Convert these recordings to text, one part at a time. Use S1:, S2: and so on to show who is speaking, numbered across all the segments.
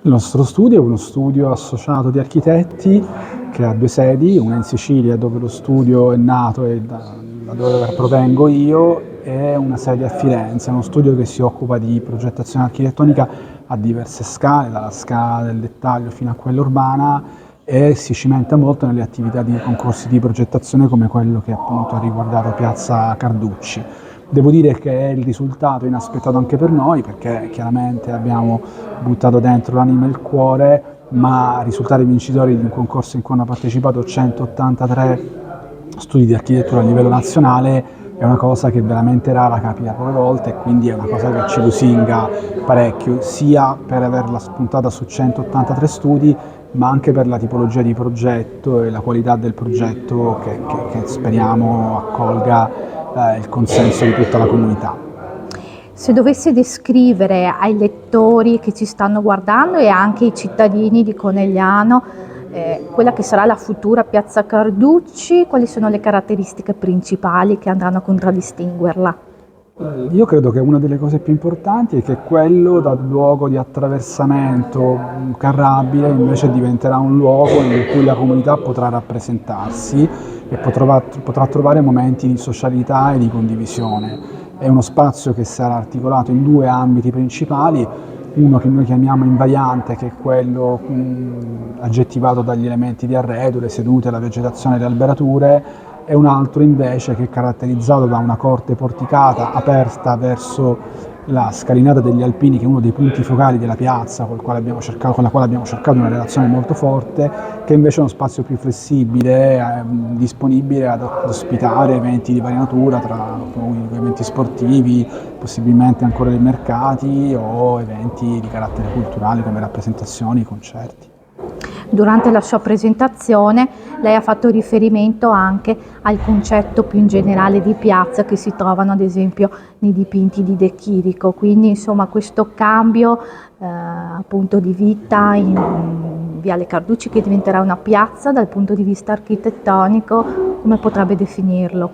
S1: Il nostro studio è uno studio associato di architetti che ha due sedi, una in Sicilia dove lo studio è nato e da dove provengo io, e una sede a Firenze, è uno studio che si occupa di progettazione architettonica a diverse scale, dalla scala del dettaglio fino a quella urbana, e si cimenta molto nelle attività di concorsi di progettazione come quello che appunto ha riguardato Piazza Carducci. Devo dire che è il risultato inaspettato anche per noi, perché chiaramente abbiamo buttato dentro l'anima e il cuore, ma risultare vincitori di un concorso in cui hanno partecipato 183 studi di architettura a livello nazionale è una cosa che veramente rara, capita poche volte, e quindi è una cosa che ci lusinga parecchio, sia per averla spuntata su 183 studi, ma anche per la tipologia di progetto e la qualità del progetto che speriamo accolga il consenso di tutta la comunità.
S2: Se dovessi descrivere ai lettori che ci stanno guardando e anche ai cittadini di Conegliano quella che sarà la futura Piazza Carducci, quali sono le caratteristiche principali che andranno a contraddistinguerla?
S1: Io credo che una delle cose più importanti è che quello da luogo di attraversamento carrabile invece diventerà un luogo in cui la comunità potrà rappresentarsi e potrà trovare momenti di socialità e di condivisione. È uno spazio che sarà articolato in due ambiti principali, uno che noi chiamiamo invariante, che è quello aggettivato dagli elementi di arredo, le sedute, la vegetazione e le alberature, e un altro invece che è caratterizzato da una corte porticata aperta verso la scalinata degli Alpini, che è uno dei punti focali della piazza con la quale abbiamo cercato una relazione molto forte, che invece è uno spazio più flessibile, disponibile ad ospitare eventi di varia natura, tra cui eventi sportivi, possibilmente ancora dei mercati o eventi di carattere culturale come rappresentazioni, concerti.
S2: Durante la sua presentazione lei ha fatto riferimento anche al concetto più in generale di piazza che si trovano ad esempio nei dipinti di De Chirico, quindi insomma questo cambio appunto di vita in Viale Carducci, che diventerà una piazza dal punto di vista architettonico, come potrebbe definirlo?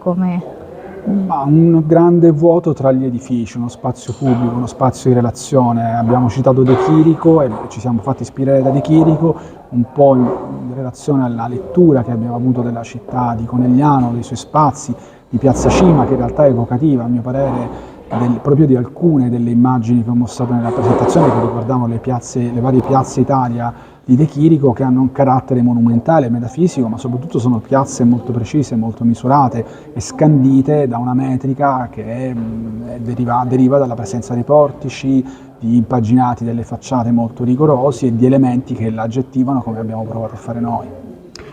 S1: Ma un grande vuoto tra gli edifici, uno spazio pubblico, uno spazio di relazione. Abbiamo citato De Chirico e ci siamo fatti ispirare da De Chirico, un po' in relazione alla lettura che abbiamo avuto della città di Conegliano, dei suoi spazi, di Piazza Cima, che in realtà è evocativa, a mio parere, proprio di alcune delle immagini che ho mostrato nella presentazione, che riguardavano le varie piazze Italia di De Chirico, che hanno un carattere monumentale, metafisico, ma soprattutto sono piazze molto precise, molto misurate e scandite da una metrica che deriva dalla presenza dei portici, di impaginati delle facciate molto rigorosi e di elementi che l'aggettivano come abbiamo provato a fare noi.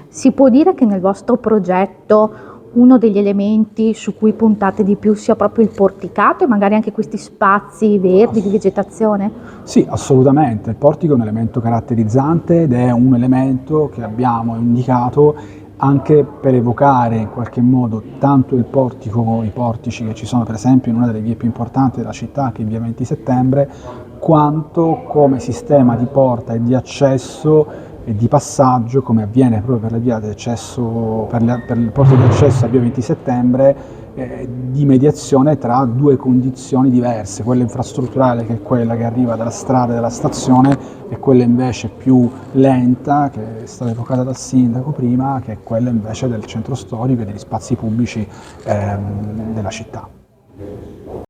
S2: Si può dire che nel vostro progetto uno degli elementi su cui puntate di più sia proprio il porticato e magari anche questi spazi verdi di vegetazione?
S1: Sì, assolutamente. Il portico è un elemento caratterizzante ed è un elemento che abbiamo indicato anche per evocare in qualche modo tanto il portico, i portici che ci sono per esempio in una delle vie più importanti della città, che è via 20 settembre, quanto come sistema di porta e di accesso e di passaggio, come avviene proprio per la via d'accesso, per il porto di accesso a via 20 settembre, di mediazione tra due condizioni diverse, quella infrastrutturale, che è quella che arriva dalla strada e dalla stazione, e quella invece più lenta, che è stata evocata dal sindaco prima, che è quella invece del centro storico e degli spazi pubblici della città.